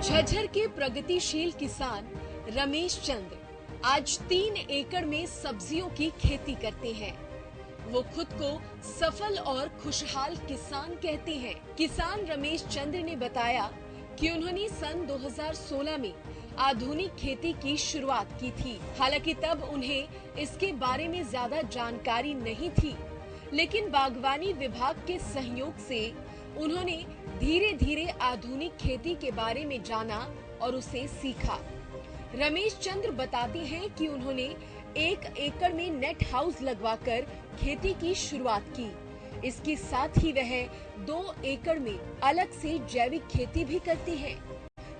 झज्जर के प्रगतिशील किसान रमेश चंद्र आज 3 एकड़ में सब्जियों की खेती करते हैं। वो खुद को सफल और खुशहाल किसान कहते हैं। किसान रमेश चंद्र ने बताया कि उन्होंने सन 2016 में आधुनिक खेती की शुरुआत की थी। हालांकि तब उन्हें इसके बारे में ज्यादा जानकारी नहीं थी, लेकिन बागवानी विभाग के सहयोग से उन्होंने धीरे धीरे आधुनिक खेती के बारे में जाना और उसे सीखा। रमेश चंद्र बताते हैं कि उन्होंने 1 एकड़ में नेट हाउस लगवाकर खेती की शुरुआत की। इसके साथ ही वह 2 एकड़ में अलग से जैविक खेती भी करते हैं।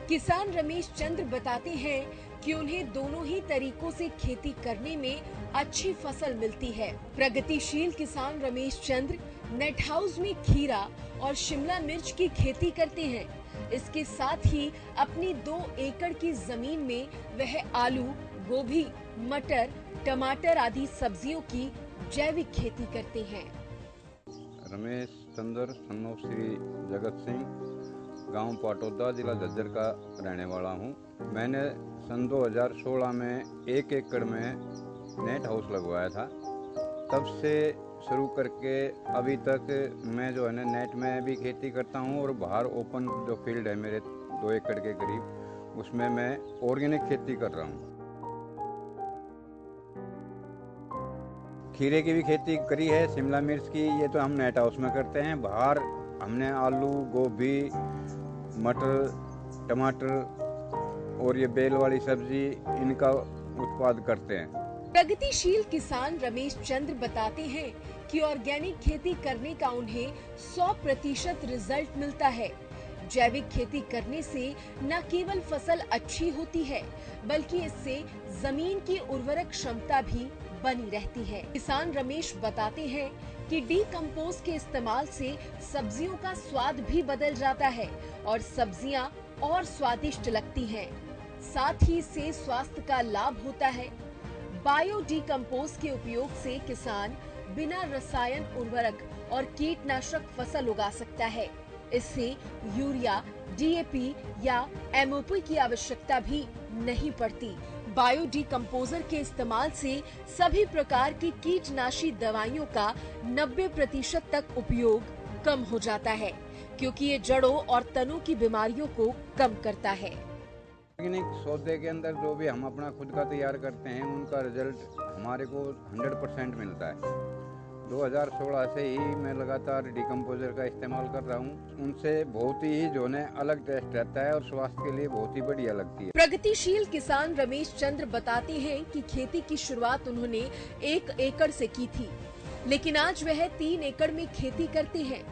किसान रमेश चंद्र बताते हैं कि उन्हें दोनों ही तरीकों से खेती करने में अच्छी फसल मिलती है। प्रगतिशील किसान रमेश चंद्र नेट हाउस में खीरा और शिमला मिर्च की खेती करते हैं। इसके साथ ही अपनी 2 एकड़ की जमीन में वह आलू, गोभी, मटर, टमाटर आदि सब्जियों की जैविक खेती करते हैं। रमेश चंद्र सन्नो श्री जगत सिंह, गांव पाटौदा, जिला झज्जर का रहने वाला हूं। मैंने सन 2016 में 1 एकड़ में नेट हाउस लगवाया था। तब से शुरू करके अभी तक मैं जो है ना नेट में भी खेती करता हूं और बाहर ओपन जो फील्ड है मेरे 2 एकड़ के करीब, उसमें मैं ऑर्गेनिक खेती कर रहा हूं। खीरे की भी खेती करी है, शिमला मिर्च की, ये तो हम नेट हाउस में करते हैं। बाहर हमने आलू, गोभी, मटर, टमाटर और ये बेल वाली सब्जी, इनका उत्पाद करते हैं। प्रगतिशील किसान रमेश चंद्र बताते हैं कि ऑर्गेनिक खेती करने का उन्हें 100% रिजल्ट मिलता है। जैविक खेती करने से न केवल फसल अच्छी होती है, बल्कि इससे जमीन की उर्वरक क्षमता भी बनी रहती है। किसान रमेश बताते हैं कि डीकंपोज के इस्तेमाल से सब्जियों का स्वाद भी बदल जाता है और सब्जियां और स्वादिष्ट लगती हैं। साथ ही इससे स्वास्थ्य का लाभ होता है। बायो डीकंपोज के उपयोग से किसान बिना रसायन उर्वरक और कीटनाशक फसल उगा सकता है। इससे यूरिया, डीएपी या एमओपी की आवश्यकता भी नहीं पड़ती। बायो डीकंपोजर के इस्तेमाल से सभी प्रकार की कीटनाशी दवाइयों का 90% तक उपयोग कम हो जाता है, क्योंकि ये जड़ों और तनों की बीमारियों को कम करता है। ऑर्गेनिक सौदे के अंदर जो भी हम अपना खुद का तैयार करते हैं, उनका रिजल्ट हमारे को 100% मिलता है। 2016 से ही मैं लगातार डीकंपोजर का इस्तेमाल कर रहा हूँ। उनसे बहुत ही जो है अलग टेस्ट रहता है और स्वास्थ्य के लिए बहुत ही बढ़िया लगती है। प्रगतिशील किसान रमेश चंद्र बताते हैं कि खेती की शुरुआत उन्होंने 1 एकड़ से की थी, लेकिन आज वह 3 एकड़ में खेती करते हैं।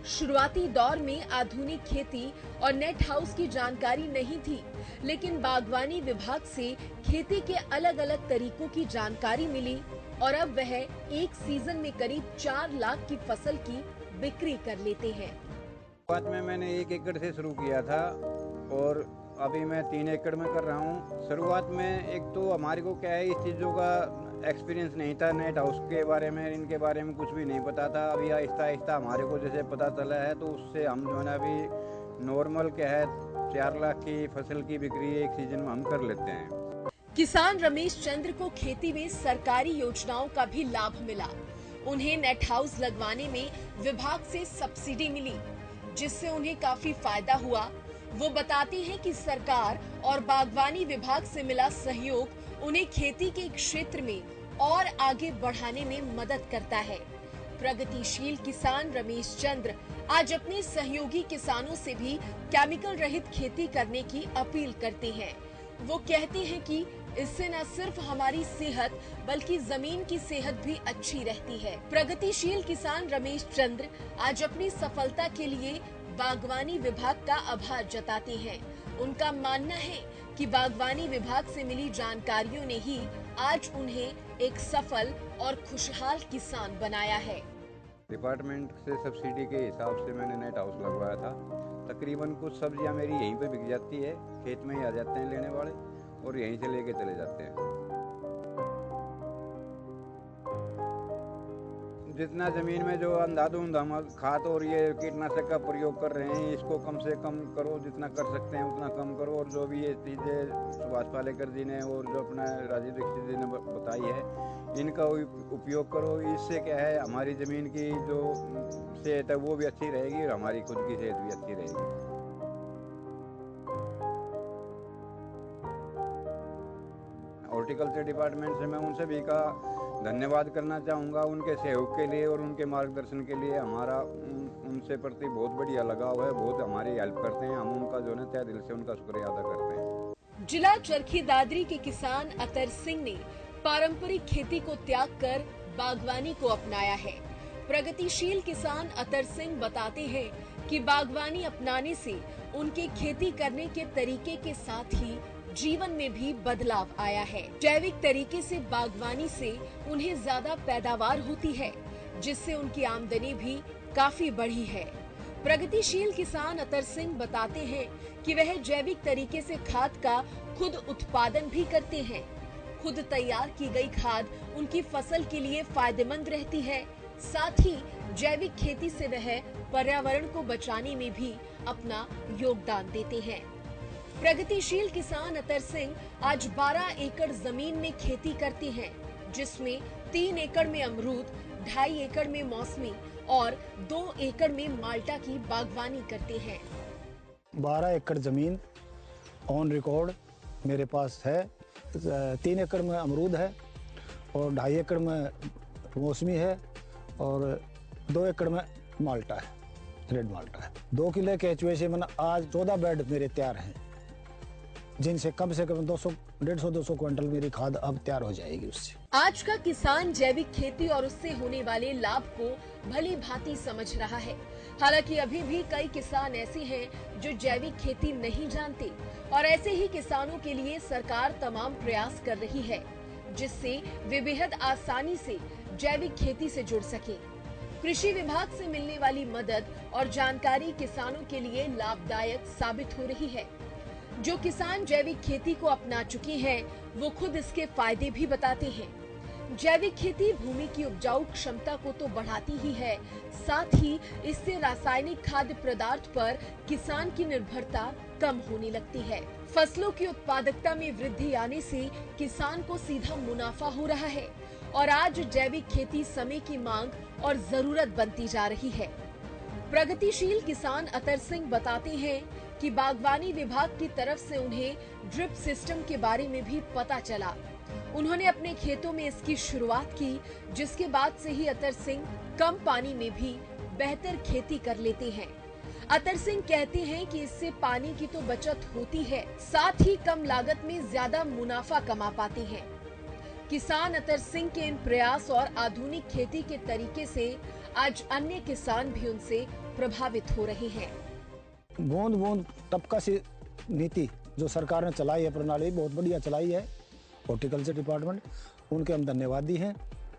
शुरुआती दौर में आधुनिक खेती और नेट हाउस की जानकारी नहीं थी, लेकिन बागवानी विभाग से खेती के अलग अलग तरीकों की जानकारी मिली और अब वह एक सीजन में करीब 4 लाख की फसल की बिक्री कर लेते हैं। शुरुआत में मैंने 1 एकड़ से शुरू किया था और अभी मैं 3 एकड़ में कर रहा हूँ। शुरुआत में एक तो हमारे को क्या है, इस चीज़ों का एक्सपीरियंस नहीं था, नेट हाउस के बारे में, इनके बारे में कुछ भी नहीं पता था। अभी आहिस्ता आहिस्ता हमारे को जैसे पता चला है, तो उससे हम जो है ना अभी नॉर्मल क्या है 4 लाख की फसल की बिक्री एक सीजन में हम कर लेते हैं। किसान रमेश चंद्र को खेती में सरकारी योजनाओं का भी लाभ मिला। उन्हें नेट हाउस लगवाने में विभाग से सब्सिडी मिली, जिससे उन्हें काफी फायदा हुआ। वो बताते हैं कि सरकार और बागवानी विभाग से मिला सहयोग उन्हें खेती के क्षेत्र में और आगे बढ़ाने में मदद करता है। प्रगतिशील किसान रमेश चंद्र आज अपने सहयोगी किसानों से भी केमिकल रहित खेती करने की अपील करते हैं। वो कहते हैं कि इससे न सिर्फ हमारी सेहत बल्कि जमीन की सेहत भी अच्छी रहती है। प्रगतिशील किसान रमेश चंद्र आज अपनी सफलता के लिए बागवानी विभाग का आभार जताते हैं। उनका मानना है कि बागवानी विभाग से मिली जानकारियों ने ही आज उन्हें एक सफल और खुशहाल किसान बनाया है। डिपार्टमेंट से सब्सिडी के हिसाब से मैंने नेट हाउस लगवाया था। तकरीबन कुछ सब्जियां मेरी यहीं पे बिक जाती है, खेत में ही आ जाते हैं लेने वाले और यहीं से लेके चले जाते हैं। जितना ज़मीन में जो अंधाधुंध हम खाद और ये कीटनाशक का प्रयोग कर रहे हैं, इसको कम से कम करो, जितना कर सकते हैं उतना कम करो। और जो भी ये चीज़ें सुभाष पालेकर जी ने और जो अपना राजीव दीक्षित जी ने बताई है, इनका उपयोग करो। इससे क्या है, हमारी ज़मीन की जो सेहत है वो भी अच्छी रहेगी और हमारी खुद की सेहत भी अच्छी रहेगी। हॉर्टिकल्चर डिपार्टमेंट से मैं उन सभी का धन्यवाद करना चाहूँगा, उनके सहयोग के लिए और उनके मार्गदर्शन के लिए। हमारा उनसे प्रति बहुत बढ़िया लगाव है, बहुत हमारी हेल्प करते हैं। हम उनका जो है तहे दिल से उनका शुक्रिया अदा करते हैं। जिला चरखी दादरी के किसान अतर सिंह ने पारंपरिक खेती को त्याग कर बागवानी को अपनाया है। प्रगतिशील किसान अतर सिंह बताते हैं कि बागवानी अपनाने से उनके खेती करने के तरीके के साथ ही जीवन में भी बदलाव आया है। जैविक तरीके से बागवानी से उन्हें ज्यादा पैदावार होती है, जिससे उनकी आमदनी भी काफी बढ़ी है। प्रगतिशील किसान अतर सिंह बताते हैं कि वह जैविक तरीके से खाद का खुद उत्पादन भी करते हैं। खुद तैयार की गई खाद उनकी फसल के लिए फायदेमंद रहती है। साथ ही जैविक खेती से वह पर्यावरण को बचाने में भी अपना योगदान देते हैं। प्रगतिशील किसान अतर सिंह आज 12 एकड़ जमीन में खेती करते हैं, जिसमें 3 एकड़ में अमरूद, 2.5 एकड़ में मौसमी और 2 एकड़ में माल्टा की बागवानी करते हैं। 12 एकड़ जमीन ऑन रिकॉर्ड मेरे पास है। 3 एकड़ में अमरूद है और 2.5 एकड़ में मौसमी है और 2 एकड़ में माल्टा है, रेड माल्टा है। 2 किले केचुए से मैंने आज 14 बेड मेरे तैयार हैं, जिनसे कम से कम 150-200 क्विंटल मेरी खाद अब तैयार हो जाएगी उससे। आज का किसान जैविक खेती और उससे होने वाले लाभ को भली भांति समझ रहा है। हालांकि अभी भी कई किसान ऐसे हैं जो जैविक खेती नहीं जानते और ऐसे ही किसानों के लिए सरकार तमाम प्रयास कर रही है, जिससे वे बेहद आसानी से जैविक खेती से जुड़ सके। कृषि विभाग से मिलने वाली मदद और जानकारी किसानों के लिए लाभदायक साबित हो रही है। जो किसान जैविक खेती को अपना चुके हैं, वो खुद इसके फायदे भी बताते हैं। जैविक खेती भूमि की उपजाऊ क्षमता को तो बढ़ाती ही है, साथ ही इससे रासायनिक खाद्य पदार्थ पर किसान की निर्भरता कम होने लगती है। फसलों की उत्पादकता में वृद्धि आने से किसान को सीधा मुनाफा हो रहा है और आज जैविक खेती समय की मांग और जरूरत बनती जा रही है। प्रगतिशील किसान अतर सिंह बताते हैं कि बागवानी विभाग की तरफ से उन्हें ड्रिप सिस्टम के बारे में भी पता चला। उन्होंने अपने खेतों में इसकी शुरुआत की, जिसके बाद से ही अतर सिंह कम पानी में भी बेहतर खेती कर लेते हैं। अतर सिंह कहते हैं कि इससे पानी की तो बचत होती है, साथ ही कम लागत में ज्यादा मुनाफा कमा पाते हैं। किसान अतर सिंह के इन प्रयास और आधुनिक खेती के तरीके से आज अन्य किसान भी उनसे प्रभावित हो रहे हैं। बूंद बूंद टपका सी नीति जो सरकार ने चलाई है, प्रणाली बहुत बढ़िया चलाई है। हॉर्टिकल्चर डिपार्टमेंट, उनके हम धन्यवादी हैं।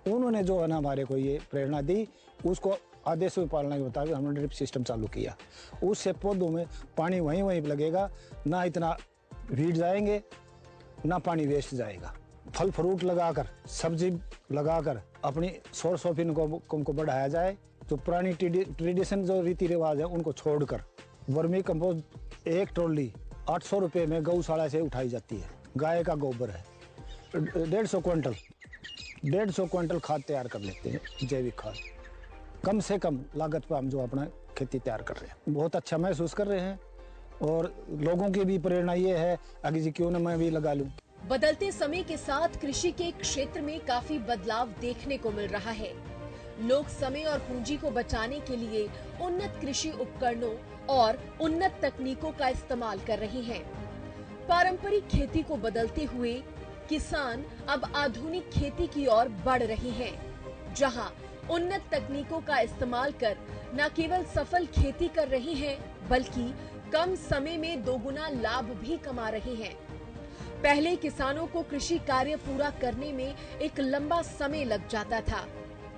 उन्होंने जो है ना हमारे को ये प्रेरणा दी, उसको आदेशों की पालना के मुताबिक हमने ड्रिप सिस्टम चालू किया। उससे पौधों में पानी वहीं वहीं लगेगा, ना इतना भीड़ जाएंगे ना पानी वेस्ट जाएगा। फल फ्रूट लगाकर, सब्जी लगाकर अपनी सोर्स ऑफ इनकम को बढ़ाया जाए। जो पुरानी ट्रेडिशन जो रीति रिवाज है उनको छोड़कर वर्मी कंपोस्ट 1 ट्रॉली 800 रुपये में गौशाला से उठाई जाती है। गाय का गोबर है, 150 क्विंटल खाद तैयार कर लेते हैं, जैविक खाद। कम से कम लागत पर हम जो अपना खेती तैयार कर रहे हैं, बहुत अच्छा महसूस कर रहे हैं। और लोगों की भी प्रेरणा ये है आगे जी क्यों न मैं भी लगा लूं। बदलते समय के साथ कृषि के क्षेत्र में काफी बदलाव देखने को मिल रहा है। लोग समय और पूंजी को बचाने के लिए उन्नत कृषि उपकरणों और उन्नत तकनीकों का इस्तेमाल कर रहे हैं। पारंपरिक खेती को बदलते हुए किसान अब आधुनिक खेती की ओर बढ़ रहे हैं, जहां उन्नत तकनीकों का इस्तेमाल कर न केवल सफल खेती कर रहे हैं, बल्कि कम समय में दोगुना लाभ भी कमा रहे हैं। पहले किसानों को कृषि कार्य पूरा करने में एक लंबा समय लग जाता था,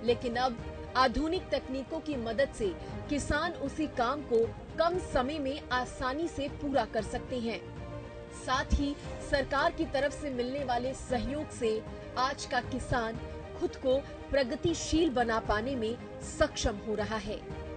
लेकिन अब आधुनिक तकनीकों की मदद से किसान उसी काम को कम समय में आसानी से पूरा कर सकते हैं। साथ ही सरकार की तरफ से मिलने वाले सहयोग से आज का किसान खुद को प्रगतिशील बना पाने में सक्षम हो रहा है।